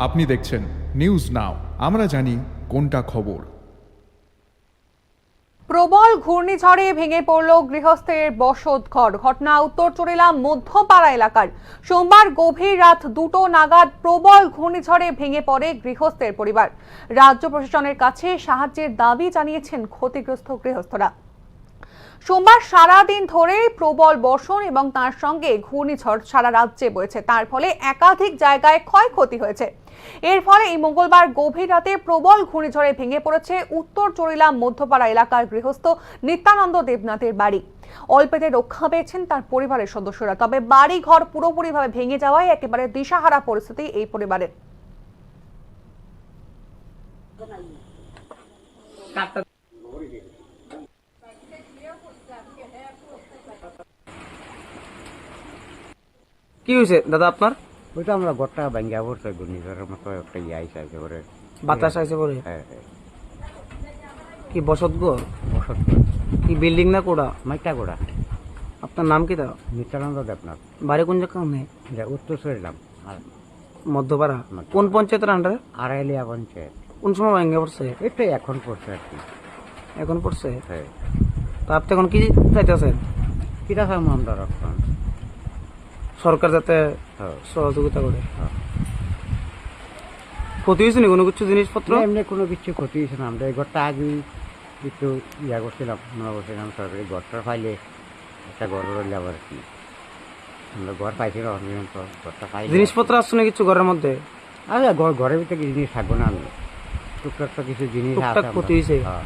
আপনি দেখছেন news now, আমরা জানি কোনটা খবর। প্রবল ঘূর্ণিঝড়ে ভেঙে পড়ল গৃহস্থের বসতঘর। ঘটনা উত্তর চরিলা মধ্যপাড়া এলাকার। সোমবার গভীর রাত 2টো নাগাদ প্রবল ঘূর্ণিঝড়ে ভেঙে পড়ে গৃহস্থের পরিবার। রাজ্য প্রশাসনের কাছে সাহায্যের দাবি জানিয়েছেন ক্ষতিগ্রস্ত গৃহস্থরা। সোমবার সারাদিন ধরে প্রবল বর্ষণ এবং তার সঙ্গে ঘূর্ণিঝড় সারা রাজ্যে বয়েছে। তার ফলে একাধিক জায়গায় ক্ষয়ক্ষতি হয়েছে। এর ফলে এই মঙ্গলবার গভীর রাতে প্রবল ঘূর্ণিঝড়ে ভেঙে পড়েছে উত্তর চরিলা মধ্যপাড়া এলাকার গৃহস্থ নিত্যানন্দ দেবনাথের বাড়ি। অল্পেতে রক্ষা পেয়েছেন তার পরিবারের সদস্যরা। তবে বাড়ি ঘর পুরোপুরিভাবে ভেঙে যাওয়ায় একেবারে দিশাহারা পরিস্থিতি এই পরিবারের। কি হয়েছে দাদা আপনার? ওই তো আমরা ঘরটা ভাঙ্গা পড়ছে, ঘূর্ণিঝড়ের মতো একটা আইসে আছে করে, বাতাস আইছে পরে। হ্যাঁ কি বসত ঘর? বসত কি বিল্ডিং না কোড়া? মাইটা গোড়া। আপনার নাম কি? তা নিত্যানন্দ দেবনাথ। বাড়ি কোন জায়গা? নেই উত্তর চরিলাম মধ্যপাড়া। কোন পঞ্চায়েতের আন্ডারে? আড়াইলিয়া পঞ্চায়েত। কোন সময় ভাঙ্গে পড়ছে? এটাই এখন পড়ছে আর কি। এখন পড়ছে? হ্যাঁ। তা আপনি এখন কি চাইতেছেন? কিরা চাইবো আমরা রক্ষণ? সরকার যাতে সহযোগিতা করে। ক্ষতি হয়েছে নি কোনো কিছু জিনিসপত্র? এমনি কোনো কিছু ক্ষতি হয়েছে না। আমরা এই ঘরটা আগে একটু করছিলাম, মনে করছিলাম সরকারি ঘরটা পাইলে একটা ঘর রইলে আবার কি আমরা ঘর পাইছি না পর্যন্ত। ঘরটা পাই জিনিসপত্র আসছে না কিছু ঘরের মধ্যে? আচ্ছা, ঘরের ভিতরে কিছু জিনিস থাকবো না, আমি টুকটাক তো কিছু জিনিস টুকটাক ক্ষতি হয়েছে। হ্যাঁ।